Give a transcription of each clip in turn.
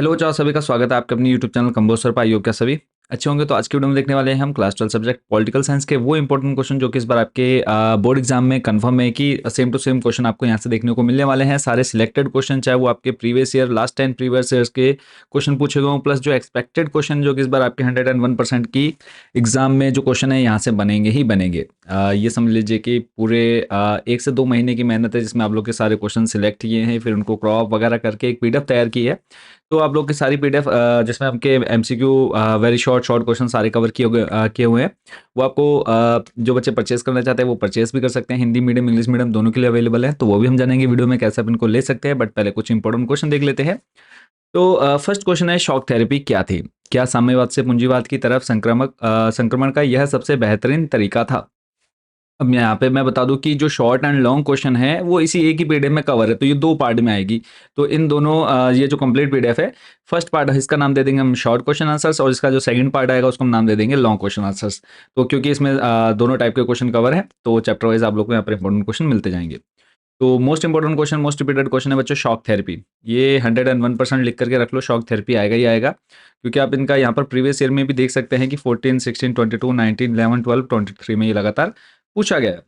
Hello बच्चों, आप सभी का स्वागत है आपके अपने यूट्यूब चैनल कंबोज सर पर। आयोग क्या सभी अच्छे होंगे। तो आज की वीडियो में देखने वाले हैं हम क्लास 12 सब्जेक्ट पॉलिटिकल साइंस के वो इंपॉर्टेंट क्वेश्चन जो कि इस बार आपके बोर्ड एग्जाम में कंफर्म है कि सेम टू सेम क्वेश्चन आपको यहाँ से देखने को मिलने वाले हैं। सारे सिलेक्टेड क्वेश्चन, चाहे वो आपके previous year last 10 previous years के क्वेश्चन पूछे गए हों, प्लस जो एक्सपेक्टेड क्वेश्चन जो कि इस बार आपके 101% की एग्जाम में जो क्वेश्चन है यहाँ से बनेंगे ही बनेंगे। ये समझ लीजिए कि पूरे 1 से 2 महीने की मेहनत है जिसमें आप लोग के सारे क्वेश्चन सिलेक्ट किए हैं, फिर उनको क्रॉप वगैरह करके एक पीडीएफ तैयार की है। तो आप लोग की सारी पीडीएफ जिसमें आपके MCQ very short short question सारे कवर किए हुए हैं, वो आपको जो बच्चे परचेस करना चाहते हैं वो परचेस भी कर सकते हैं। हिंदी मीडियम इंग्लिश मीडियम दोनों के लिए अवेलेबल है, तो वो भी हम जानेंगे वीडियो में कैसे आप इनको ले सकते हैं। बट पहले कुछ इंपॉर्टेंट क्वेश्चन देख लेते हैं। तो फर्स्ट क्वेश्चन है, शॉक थेरेपी क्या थी? क्या साम्यवाद से पूंजीवाद की तरफ संक्रमण का यह सबसे बेहतरीन तरीका था? अब यहाँ पे मैं बता दूं कि जो शॉर्ट एंड लॉन्ग क्वेश्चन है वो इसी एक ही पीडीएफ में कवर है, तो ये 2 पार्ट में आएगी। तो इन दोनों ये जो कंप्लीट पीडीएफ है, फर्स्ट पार्ट इसका नाम दे देंगे हम शॉर्ट क्वेश्चन आंसर्स, और इसका जो सेकंड पार्ट आएगा उसको हम नाम दे देंगे लॉन्ग क्वेश्चन आंसर्स। तो क्योंकि इसमें दोनों टाइप के क्वेश्चन कवर है, तो चैप्टर वाइज आप लोग को यहाँ पर इंपॉर्टेंट क्वेश्चन मिलते जाएंगे। तो most important question, most repeated question है बच्चों, शॉक थेरेपी। ये 101% लिख करके रख लो, शॉक थेरेपी आएगा ही आएगा। क्योंकि आप इनका यहाँ पर प्रीवियस ईयर में भी देख सकते हैं कि 14, 16, 22, 19, 11, 12, 23 में ये लगातार पूछा गया है।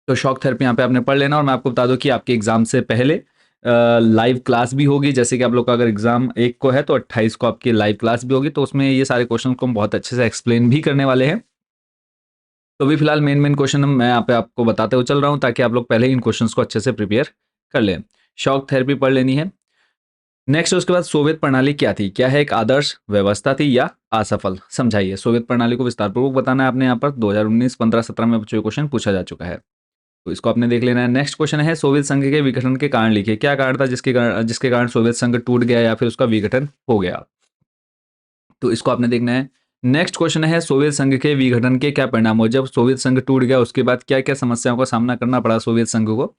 तो शॉक थेरेपी यहाँ पे आपने पढ़ लेना। और मैं आपको बता दूं कि आपके एग्जाम से पहले लाइव क्लास भी होगी। जैसे कि आप लोग का अगर एग्जाम 1 को है तो 28 को आपकी लाइव क्लास भी होगी, तो उसमें ये सारे क्वेश्चन को हम बहुत अच्छे से एक्सप्लेन भी करने वाले हैं। तो अभी फिलहाल मेन मेन क्वेश्चन मैं यहाँ पे आपको बताते हुए चल रहा हूँ, ताकि आप लोग पहले इन क्वेश्चंस को अच्छे से प्रिपेयर कर लें। शॉक थेरेपी पढ़ लेनी है। नेक्स्ट उसके बाद, सोवियत प्रणाली क्या थी? क्या है एक आदर्श व्यवस्था थी या असफल? समझाइए। सोवियत प्रणाली को विस्तारपूर्वक बताना है आपने। यहाँ पर 2019, 15, 17 में बच्चों क्वेश्चन पूछा जा चुका है, तो इसको आपने देख लेना है। नेक्स्ट क्वेश्चन है, सोवियत संघ के विघटन के कारण लिखिए। क्या कारण था जिसके कारण सोवियत संघ टूट गया या फिर उसका विघटन हो गया? तो इसको आपने देखना है। नेक्स्ट क्वेश्चन है, सोवियत संघ के विघटन के क्या परिणाम हुए? जब सोवियत संघ टूट गया उसके बाद क्या क्या समस्याओं का सामना करना पड़ा सोवियत संघ को,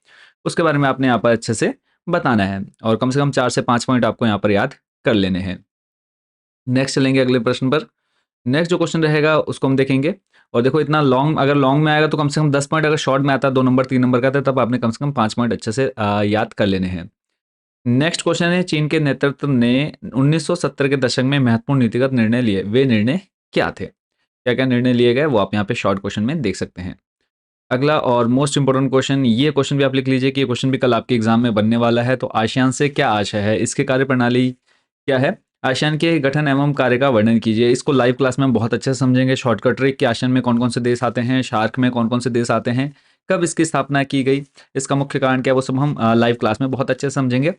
उसके बारे में आपने यहाँ पर अच्छे से बताना है। और कम से कम 4 से 5 पॉइंट आपको यहाँ पर याद कर लेने हैं। नेक्स्ट चलेंगे अगले प्रश्न पर। नेक्स्ट जो क्वेश्चन रहेगा उसको हम देखेंगे। और देखो, इतना लॉन्ग अगर लॉन्ग में आएगा तो कम से कम 10 पॉइंट, अगर शॉर्ट में आता है 2 नंबर 3 नंबर का आता है, तब आपने कम से कम 5 पॉइंट अच्छे से याद कर लेने हैं। नेक्स्ट क्वेश्चन है, चीन के नेतृत्व ने 1970 के दशक में महत्वपूर्ण नीतिगत निर्णय लिए, वे निर्णय क्या थे? क्या क्या निर्णय लिए गए वो आप यहाँ पे शॉर्ट क्वेश्चन में देख सकते हैं। अगला और मोस्ट इंपोर्टेंट क्वेश्चन, ये क्वेश्चन भी आप लिख लीजिए कि ये क्वेश्चन भी कल आपके एग्जाम में बनने वाला है। तो आसियान से क्या आशय है? इसकी कार्यप्रणाली क्या है? आसियान के गठन एवं कार्य का वर्णन कीजिए। इसको लाइव क्लास में हम बहुत अच्छे से समझेंगे। शॉर्टकट ट्रिक कि आसियान में कौन कौन से देश आते हैं, शार्क में कौन कौन से देश आते हैं, कब इसकी स्थापना की गई, इसका मुख्य कारण क्या है, वो सब हम लाइव क्लास में बहुत अच्छे से समझेंगे।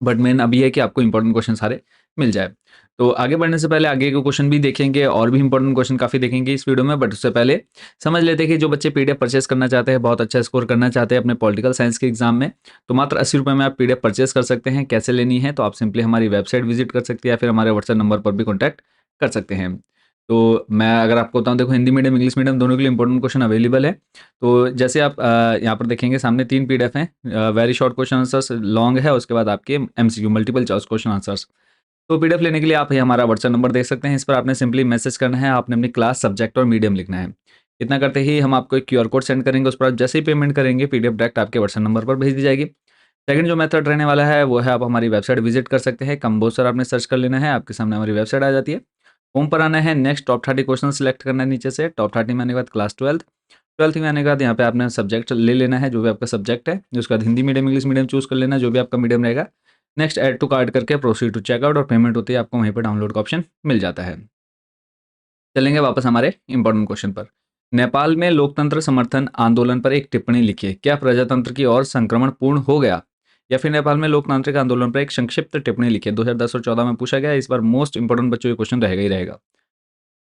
बट मेन अभी है कि आपको इंपॉर्टेंट क्वेश्चन सारे मिल जाए। तो आगे बढ़ने से पहले आगे के क्वेश्चन भी देखेंगे, और भी इंपॉर्टेंट क्वेश्चन काफ़ी देखेंगे इस वीडियो में। बट उससे पहले समझ लेते हैं कि जो बच्चे पीडीएफ परचेस करना चाहते हैं, बहुत अच्छा स्कोर करना चाहते हैं अपने पॉलिटिकल साइंस के एग्जाम में, तो मात्र 80 रुपये में आप पीडीएफ परचेस कर सकते हैं। कैसे लेनी है? तो आप सिंपली हमारी वेबसाइट विजिट कर सकते हैं या फिर हमारे व्हाट्सएप नंबर पर भी कॉन्टैक्ट कर सकते हैं। तो मैं अगर आपको बताऊँ, देखो हिंदी मीडियम इंग्लिश मीडियम दोनों के लिए इंपॉर्टेंट क्वेश्चन अवेलेबल है। तो जैसे आप यहाँ पर देखेंगे सामने 3 पीडीएफ हैं, very short question answers long है, उसके बाद आपके MCQ multiple choice question answers. तो पीडीएफ लेने के लिए आप ये हमारा व्हाट्सएप नंबर देख सकते हैं। इस पर आपने सिंपली मैसेज करना है, आपने अपनी क्लास सब्जेक्ट और मीडियम लिखना है। इतना करते ही हम आपको एक क्यूआर कोड सेंड करेंगे, उस पर आप जैसे ही पेमेंट करेंगे पीडीएफ डायरेक्ट आपके व्हाट्सएप नंबर पर भेज दी जाएगी। सेकंड जो मेथड रहने वाला है वो है, आप हमारी वेबसाइट विजिट कर सकते हैं। कंबोज सर आपने सर्च कर लेना है, आपके सामने हमारी वेबसाइट आ जाती है। होम पर आना है, नेक्स्ट टॉप 30 क्वेश्चन सेलेक्ट करना है नीचे से। टॉप 30 में आने के बाद क्लास 12 में आने के बाद यहाँ पे आपने सब्जेक्ट ले लेना है, जो भी आपका सब्जेक्ट है। उसके बाद Hindi medium English medium choose कर लेना, जो भी आपका मीडियम रहेगा। नेक्स्ट ऐड टू कार्ट करके प्रोसीड टू चेकआउट, और पेमेंट होती है आपको वहीं पर डाउनलोड का ऑप्शन मिल जाता है। चलेंगे वापस हमारे इंपॉर्टेंट क्वेश्चन पर। नेपाल में लोकतंत्र समर्थन आंदोलन पर एक टिप्पणी लिखिए। क्या प्रजातंत्र की ओर संक्रमण पूर्ण हो गया? या फिर नेपाल में लोकतांत्रिक आंदोलन पर एक संक्षिप्त टिप्पणी लिखिए। 2010 और 14 में पूछा गया, इस बार मोस्ट इंपॉर्टेंट बच्चों ये क्वेश्चन रहेगा ही रहेगा।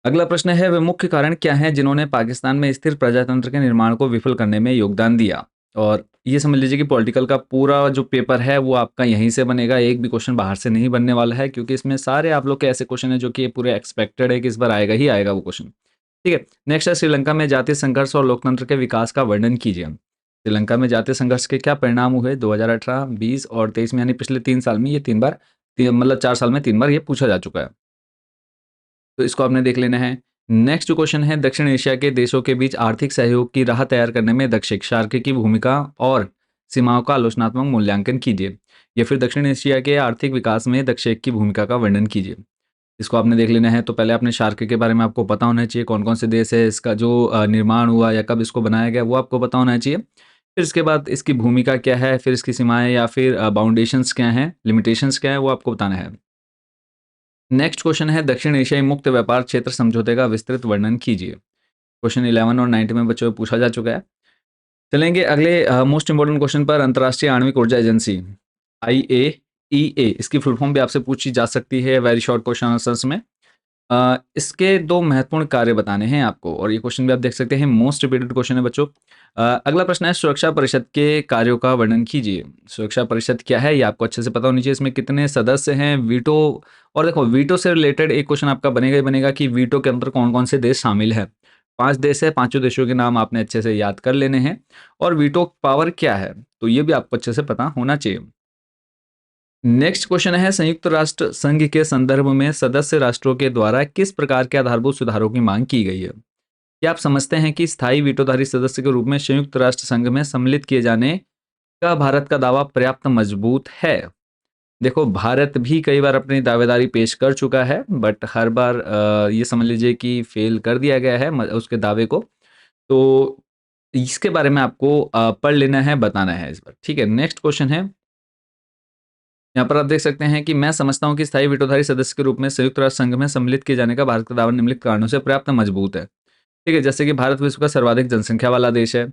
अगला प्रश्न है, वे मुख्य कारण क्या हैं जिन्होंने पाकिस्तान में स्थिर प्रजातंत्र के निर्माण को विफल करने में योगदान दिया? और ये समझ लीजिए कि पॉलिटिकल का पूरा जो पेपर है वो आपका यहीं से बनेगा, एक भी क्वेश्चन बाहर से नहीं बनने वाला है, क्योंकि इसमें सारे आप लोग के ऐसे क्वेश्चन है जो कि पूरे एक्सपेक्टेड है कि इस बार आएगा ही आएगा वो क्वेश्चन। ठीक है। नेक्स्ट है, श्रीलंका में जातीय संघर्ष और लोकतंत्र के विकास का वर्णन कीजिए। श्रीलंका में जातीय संघर्ष के क्या परिणाम हुए 2018, 20 और 23 में, यानी पिछले 3 साल में? ये 3 बार, मतलब 4 साल में 3 बार ये पूछा जा चुका है, तो इसको आपने देख लेना है। नेक्स्ट जो क्वेश्चन है, दक्षिण एशिया के देशों के बीच आर्थिक सहयोग की राह तैयार करने में दक्षिण सार्क की भूमिका और सीमाओं का आलोचनात्मक मूल्यांकन कीजिए। या फिर दक्षिण एशिया के आर्थिक विकास में दक्षिण की भूमिका का वर्णन कीजिए। इसको आपने देख लेना है। तो पहले आपने शार्क के बारे में आपको पता होना चाहिए, कौन कौन से देश है, इसका जो निर्माण हुआ या कब इसको बनाया गया वो आपको पता होना चाहिए। फिर इसके बाद इसकी भूमिका क्या है, फिर इसकी सीमाएं या फिर बाउंडेशंस क्या हैं, लिमिटेशंस क्या है, वो आपको बताना है। नेक्स्ट क्वेश्चन है, दक्षिण एशियाई मुक्त व्यापार क्षेत्र समझौते का विस्तृत वर्णन कीजिए। क्वेश्चन 11 और 90 में बच्चों को पूछा जा चुका है। चलेंगे अगले मोस्ट इंपॉर्टेंट क्वेश्चन पर। अंतर्राष्ट्रीय आणविक ऊर्जा एजेंसी IAEA, इसकी फुल फॉर्म भी आपसे पूछी जा सकती है वेरी शॉर्ट क्वेश्चन आंसर्स में। इसके दो महत्वपूर्ण कार्य बताने हैं आपको, और ये क्वेश्चन भी आप देख सकते हैं, मोस्ट रिपीटेड क्वेश्चन है बच्चों। अगला प्रश्न है, सुरक्षा परिषद के कार्यों का वर्णन कीजिए। सुरक्षा परिषद क्या है ये आपको अच्छे से पता होनी चाहिए। इसमें कितने सदस्य हैं, वीटो, और देखो वीटो से रिलेटेड एक क्वेश्चन आपका बनेगा ही बनेगा कि वीटो के अंदर कौन कौन से देश शामिल हैं। 5 देश है, पांचों देशों के नाम आपने अच्छे से याद कर लेने हैं। और वीटो पावर क्या है तो ये भी आपको अच्छे से पता होना चाहिए। नेक्स्ट क्वेश्चन है, संयुक्त राष्ट्र संघ के संदर्भ में सदस्य राष्ट्रों के द्वारा किस प्रकार के आधारभूत सुधारों की मांग की गई है। क्या आप समझते हैं कि स्थायी वीटोधारी सदस्य के रूप में संयुक्त राष्ट्र संघ में सम्मिलित किए जाने का भारत का दावा पर्याप्त मजबूत है। देखो, भारत भी कई बार अपनी दावेदारी पेश कर चुका है, बट हर बार ये समझ लीजिए कि फेल कर दिया गया है उसके दावे को। तो इसके बारे में आपको पढ़ लेना है, बताना है इस बार, ठीक है। नेक्स्ट क्वेश्चन है, यहाँ पर आप देख सकते हैं कि मैं समझता हूँ कि स्थायी वीटोधारी सदस्य के रूप में संयुक्त राष्ट्र संघ में सम्मिलित किए जाने का भारत का दावा निम्नलिखित कारणों से पर्याप्त मजबूत है। ठीक है, जैसे कि भारत विश्व का सर्वाधिक जनसंख्या वाला देश है,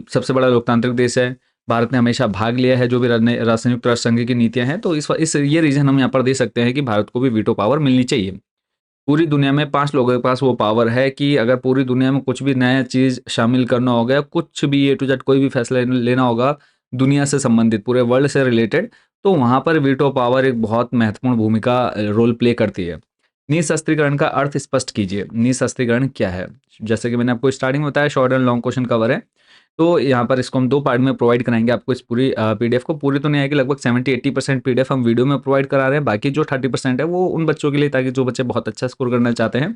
सबसे बड़ा लोकतांत्रिक देश है, भारत ने हमेशा भाग लिया है जो भी संयुक्त राष्ट्र संघ की नीतियां हैं, तो इस ये रीजन हम यहाँ पर दे सकते हैं कि भारत को भी वीटो पावर मिलनी चाहिए। पूरी दुनिया में 5 लोगों के पास वो पावर है कि अगर पूरी दुनिया में कुछ भी नया चीज शामिल करना होगा, कुछ भी A to Z कोई भी फैसला लेना होगा दुनिया से संबंधित, पूरे वर्ल्ड से रिलेटेड, तो वहां पर वीटो पावर एक बहुत महत्वपूर्ण भूमिका रोल प्ले करती है। निशस्त्रीकरण का अर्थ स्पष्ट कीजिए। निशस्त्रीकरण क्या है? जैसे कि मैंने आपको स्टार्टिंग में बताया, short and long question cover है। तो यहाँ पर इसको हम 2 पार्ट में प्रोवाइड कराएंगे आपको, इस पूरी पीडीएफ को। पूरी तो नहीं आएगी, लगभग 70-80% पीडीएफ हम वीडियो में प्रोवाइड करा रहे हैं, बाकी जो 30% है वो उन बच्चों के लिए, ताकि जो बच्चे बहुत अच्छा स्कोर करना चाहते हैं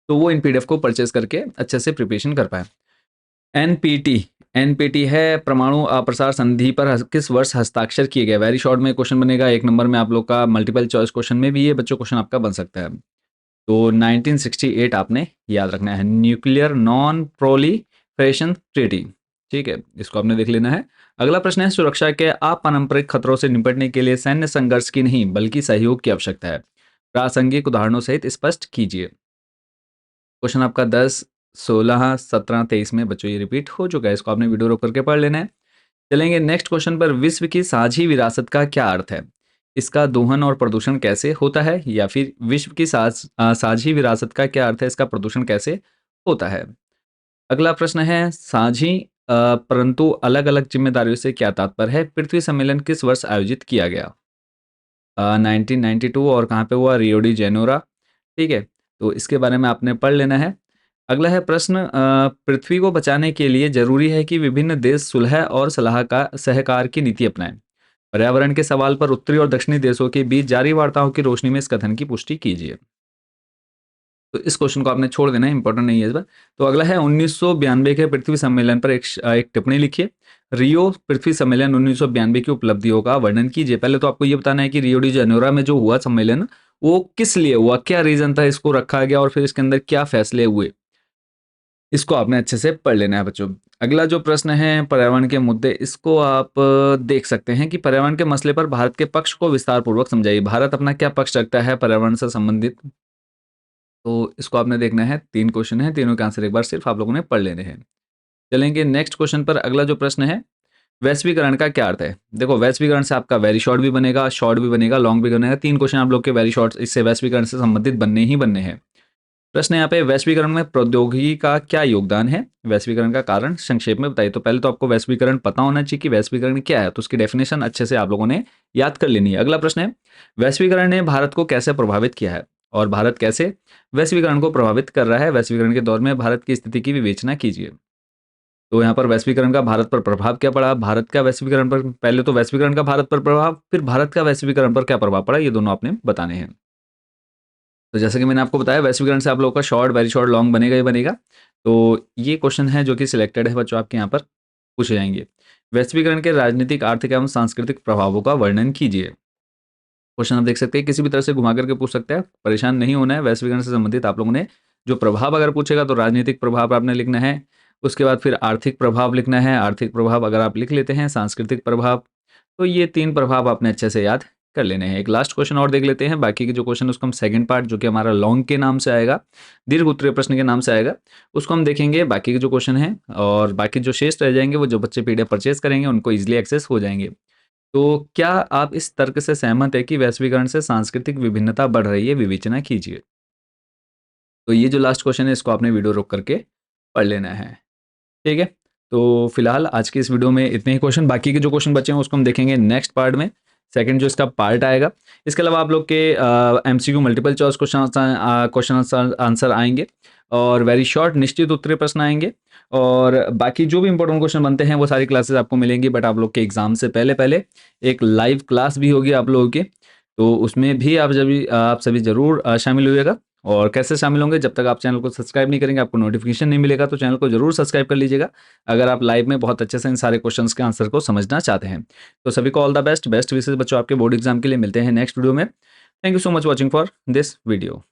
तो वो इन पीडीएफ को परचेज करके अच्छे से प्रिपरेशन कर पाए। एनपीटी, एनपीटी है परमाणु अप्रसार संधि पर किस वर्ष हस्ताक्षर किए गए। वेरी शॉर्ट में क्वेश्चन बनेगा, 1 नंबर में आप लोग का, मल्टीपल चॉइस क्वेश्चन में भी ये बच्चों क्वेश्चन आपका बन सकता है। तो 1968 आपने याद रखना है, न्यूक्लियर नॉन प्रोलिफरेशन ट्रीटी, ठीक है, इसको आपने देख लेना है। अगला प्रश्न है, सुरक्षा के अपारंपरिक खतरों से निपटने के लिए सैन्य संघर्ष की नहीं बल्कि सहयोग की आवश्यकता है। प्रासंगिक उदाहरणों सहित स्पष्ट कीजिए। क्वेश्चन आपका 10, 16, 17, 23 में बच्चों ये रिपीट हो चुका है, इसको आपने वीडियो रोक करके पढ़ लेना है। चलेंगे नेक्स्ट क्वेश्चन पर, विश्व की साझी विरासत का क्या अर्थ है? इसका दोहन और प्रदूषण कैसे होता है? या फिर विश्व की साझी विरासत का क्या अर्थ है, इसका प्रदूषण कैसे होता है? अगला प्रश्न है, साझी परंतु अलग अलग जिम्मेदारियों से क्या तात्पर्य है? पृथ्वी सम्मेलन किस वर्ष आयोजित किया गया? 1992, और कहाँ पे हुआ? रियो डी जेनेरो, ठीक है। तो इसके बारे में आपने पढ़ लेना है। अगला है प्रश्न, पृथ्वी को बचाने के लिए जरूरी है कि विभिन्न देश सुलह और सहकार की नीति अपनाएं। पर्यावरण के सवाल पर उत्तरी और दक्षिणी देशों के बीच जारी वार्ताओं की रोशनी में इस कथन की पुष्टि कीजिए। तो इस क्वेश्चन को आपने छोड़ देना है, इंपॉर्टेंट नहीं है इस बार। तो अगला है, 1992 के पृथ्वी सम्मेलन पर एक टिप्पणी लिखिए। रियो पृथ्वी सम्मेलन 1992 की उपलब्धियों का वर्णन कीजिए। पहले तो आपको ये बताना है कि रियो डी जेनेरो में जो हुआ सम्मेलन, वो किस लिए हुआ, क्या रीजन था इसको रखा गया, और फिर इसके अंदर क्या फैसले हुए, इसको आपने अच्छे से पढ़ लेना है बच्चों। अगला जो प्रश्न है, पर्यावरण के मुद्दे, इसको आप देख सकते हैं कि पर्यावरण के मसले पर भारत के पक्ष को विस्तार पूर्वक समझाइए। भारत अपना क्या पक्ष रखता है पर्यावरण से संबंधित, तो इसको आपने देखना है। 3 क्वेश्चन है, तीनों के आंसर एक बार सिर्फ आप लोगों ने पढ़ लेने हैं। चलेंगे नेक्स्ट क्वेश्चन पर। अगला जो प्रश्न है, वैश्वीकरण का क्या अर्थ है? देखो, वैश्वीकरण से आपका वेरी शॉर्ट भी बनेगा, शॉर्ट भी बनेगा, लॉन्ग भी बनेगा। 3 क्वेश्चन आप लोग के वेरी शॉर्ट इससे वैश्वीकरण से संबंधित बनने ही बनने हैं। प्रश्न यहाँ पे, वैश्वीकरण में प्रौद्योगिकी का क्या योगदान है? वैश्वीकरण का कारण संक्षेप में बताइए। तो पहले तो आपको वैश्वीकरण पता होना चाहिए कि वैश्वीकरण क्या है, तो उसकी डेफिनेशन अच्छे से आप लोगों ने याद कर लेनी है। अगला प्रश्न है, वैश्वीकरण ने भारत को कैसे प्रभावित किया है, और भारत कैसे वैश्वीकरण को प्रभावित कर रहा है? वैश्वीकरण के दौर में भारत की स्थिति की विवेचना कीजिए। तो यहाँ पर वैश्वीकरण का भारत पर प्रभाव क्या पड़ा, भारत का वैश्वीकरण पर, पहले तो वैश्वीकरण का भारत पर प्रभाव, फिर भारत का वैश्वीकरण पर क्या प्रभाव पड़ा, ये दोनों आपने बताने हैं। तो जैसे कि मैंने आपको बताया, वैश्वीकरण से आप लोगों का शॉर्ट, वेरी शॉर्ट, लॉन्ग बनेगा ही बनेगा। तो ये क्वेश्चन है जो कि सिलेक्टेड है बच्चों आपके यहाँ पर। पूछे जाएंगे। वैश्वीकरण के राजनीतिक, आर्थिक एवं सांस्कृतिक प्रभावों का वर्णन कीजिए। क्वेश्चन आप देख सकते हैं, किसी भी तरह से घुमा करके पूछ सकते हैं, परेशान नहीं होना है। वैश्वीकरण से संबंधित आप लोगों ने जो प्रभाव अगर पूछेगा तो राजनीतिक प्रभाव आपने लिखना है, उसके बाद फिर आर्थिक प्रभाव लिखना है। आर्थिक प्रभाव अगर आप लिख लेते हैं, सांस्कृतिक प्रभाव, तो ये 3 प्रभाव आपने अच्छे से याद कर लेने हैं। एक लास्ट क्वेश्चन और देख लेते हैं, बाकी के जो क्वेश्चन उसको हम सेकंड पार्ट जो कि हमारा लॉन्ग के नाम से आएगा, दीर्घ उत्तरीय प्रश्न के नाम से आएगा, उसको हम देखेंगे। बाकी के जो क्वेश्चन हैं और बाकी जो शेष रह जाएंगे वो जो बच्चे पीडीएफ परचेज करेंगे उनको ईजिली एक्सेस हो जाएंगे। तो क्या आप इस तर्क से सहमत है कि वैश्वीकरण से सांस्कृतिक विभिन्नता बढ़ रही है? विवेचना कीजिए। तो ये जो लास्ट क्वेश्चन है इसको आपने वीडियो रोक करके पढ़ लेना है। ठीक है, तो फिलहाल आज की इस वीडियो में इतने ही क्वेश्चन, बाकी के जो क्वेश्चन बचे हैं उसको हम देखेंगे नेक्स्ट पार्ट में, सेकंड जो इसका पार्ट आएगा। इसके अलावा आप लोग के MCQ multiple choice question answer आएंगे और वेरी शॉर्ट निश्चित उत्तरीय प्रश्न आएंगे, और बाकी जो भी इंपॉर्टेंट क्वेश्चन बनते हैं वो सारी क्लासेस आपको मिलेंगी। बट आप लोग के एग्जाम से पहले पहले एक लाइव क्लास भी होगी आप लोगों की, तो उसमें भी आप सभी जरूर शामिल होइएगा। और कैसे शामिल होंगे, जब तक आप चैनल को सब्सक्राइब नहीं करेंगे आपको नोटिफिकेशन नहीं मिलेगा, तो चैनल को जरूर सब्सक्राइब कर लीजिएगा अगर आप लाइव में बहुत अच्छे से इन सारे क्वेश्चंस के आंसर को समझना चाहते हैं। तो सभी को ऑल द बेस्ट, बेस्ट विशेष बच्चों आपके बोर्ड एग्जाम के लिए। मिलते हैं नेक्स्ट वीडियो में। Thank you so much watching for this video.